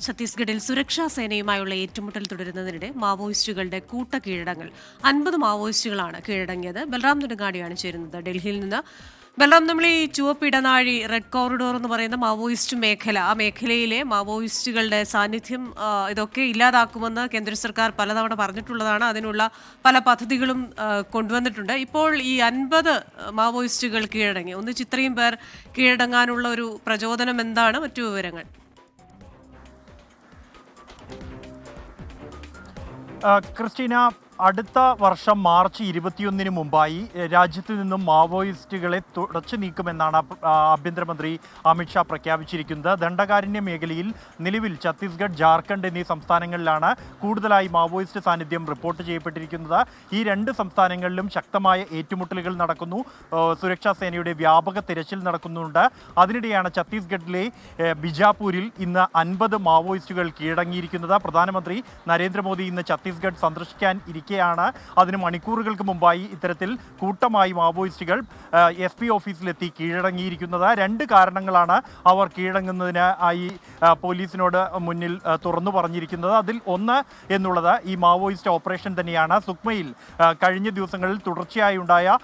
ഛത്തീസ്ഗഡിൽ സുരക്ഷാ സേനയുമായുള്ള ഏറ്റുമുട്ടൽ തുടരുന്നതിനിടെ മാവോയിസ്റ്റുകളുടെ കൂട്ട കീഴടങ്ങൽ 50 മാവോയിസ്റ്റുകളാണ് കീഴടങ്ങിയത്. ബൽറാം നെടുങ്ങാടിയാണ് ചേരുന്നത് ഡൽഹിയിൽ നിന്ന്. ബൽറാം, നമ്മൾ ഈ ചുവപ്പ് ഇടനാഴി റെഡ് കോറിഡോർ എന്ന് പറയുന്ന മാവോയിസ്റ്റ് മേഖല, ആ മേഖലയിലെ മാവോയിസ്റ്റുകളുടെ സാന്നിധ്യം ഇതൊക്കെ ഇല്ലാതാക്കുമെന്ന് കേന്ദ്ര സർക്കാർ പലതവണ പറഞ്ഞിട്ടുള്ളതാണ്. അതിനുള്ള പല പദ്ധതികളും കൊണ്ടുവന്നിട്ടുണ്ട്. ഇപ്പോൾ ഈ 50 മാവോയിസ്റ്റുകൾ കീഴടങ്ങി, ഒന്നിച്ച് ഇത്രയും പേർ കീഴടങ്ങാനുള്ള ഒരു പ്രചോദനം എന്താണ്? മറ്റു വിവരങ്ങൾ? ക്രിസ്റ്റീന, അടുത്ത വർഷം മാർച്ച് 21 മുമ്പായി രാജ്യത്തു നിന്നും മാവോയിസ്റ്റുകളെ തുടച്ചു നീക്കുമെന്നാണ് ആഭ്യന്തരമന്ത്രി അമിത്ഷാ പ്രഖ്യാപിച്ചിരിക്കുന്നത്. ദണ്ഡകാരണ്യ മേഖലയിൽ നിലവിൽ ഛത്തീസ്ഗഡ്, ജാർഖണ്ഡ് എന്നീ സംസ്ഥാനങ്ങളിലാണ് കൂടുതലായി മാവോയിസ്റ്റ് സാന്നിധ്യം റിപ്പോർട്ട് ചെയ്യപ്പെട്ടിരിക്കുന്നത്. ഈ രണ്ട് സംസ്ഥാനങ്ങളിലും ശക്തമായ ഏറ്റുമുട്ടലുകൾ നടക്കുന്നു. സുരക്ഷാ സേനയുടെ വ്യാപക തിരച്ചിൽ നടക്കുന്നുണ്ട്. അതിനിടെയാണ് ഛത്തീസ്ഗഡിലെ ബിജാപൂരിൽ ഇന്ന് 50 മാവോയിസ്റ്റുകൾ കീഴടങ്ങിയിരിക്കുന്നത്. പ്രധാനമന്ത്രി നരേന്ദ്രമോദി ഇന്ന് ഛത്തീസ്ഗഡ് സന്ദർശിക്കാൻ ാണ്. അതിന് മണിക്കൂറുകൾക്ക് മുമ്പായി ഇത്തരത്തിൽ കൂട്ടമായി മാവോയിസ്റ്റുകൾ SP ഓഫീസിലെത്തി കീഴടങ്ങിയിരിക്കുന്നത്. രണ്ട് കാരണങ്ങളാണ് അവർ കീഴടങ്ങുന്നതിന് പോലീസിനോട് മുന്നിൽ തുറന്നു പറഞ്ഞിരിക്കുന്നത്. അതിൽ ഒന്ന് എന്നുള്ളത് ഈ മാവോയിസ്റ്റ് ഓപ്പറേഷൻ തന്നെയാണ്. സുക്മയിൽ കഴിഞ്ഞ ദിവസങ്ങളിൽ തുടർച്ചയായി ഉണ്ടായ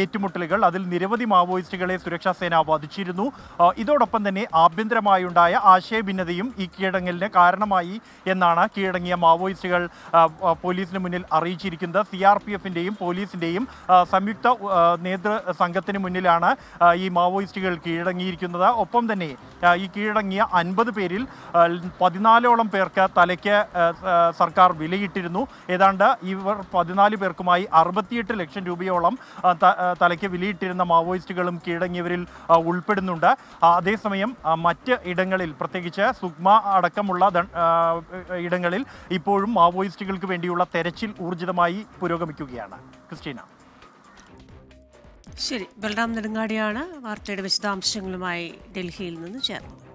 ഏറ്റുമുട്ടലുകൾ, അതിൽ നിരവധി മാവോയിസ്റ്റുകളെ സുരക്ഷാ സേന വധിച്ചിരുന്നു. ഇതോടൊപ്പം തന്നെ ആഭ്യന്തരമായുണ്ടായ ആശയഭിന്നതയും ഈ കീഴടങ്ങലിന് കാരണമായി എന്നാണ് കീഴടങ്ങിയ മാവോയിസ്റ്റുകൾ പോലീസിന് മുന്നിൽ അറിയിച്ചിരിക്കുന്നത്. CRPFന്റെയും പോലീസിന്റെയും സംയുക്ത നേതൃ സംഘത്തിന് മുന്നിലാണ് ഈ മാവോയിസ്റ്റുകൾ കീഴടങ്ങിയിരിക്കുന്നത്. ഒപ്പം തന്നെ ഈ കീഴടങ്ങിയ 50 പേരിൽ 14ഓളം പേർക്ക് തലയ്ക്ക് സർക്കാർ വിലയിട്ടിരുന്നു. ഏതാണ്ട് ഇവർ 14 പേർക്കുമായി 68 ലക്ഷം രൂപയോളം തലയ്ക്ക് വിലയിട്ടിരുന്ന മാവോയിസ്റ്റുകളും കീഴടങ്ങിയവരിൽ ഉൾപ്പെടുന്നുണ്ട്. അതേസമയം മറ്റ് ഇടങ്ങളിൽ, പ്രത്യേകിച്ച് സുഗ്മ അടക്കമുള്ള ഇടങ്ങളിൽ ഇപ്പോഴും മാവോയിസ്റ്റുകൾക്ക് വേണ്ടിയുള്ള തെരച്ചിൽ ഊർജിതമായി പുരോഗമിക്കുകയാണ്. ക്രിസ്റ്റീന. ശരി, ബൽറാം നെടുങ്ങാടിയാണ് വാർത്തയുടെ വിശദാംശങ്ങളുമായി ഡൽഹിയിൽ നിന്ന് ചേർന്നത്.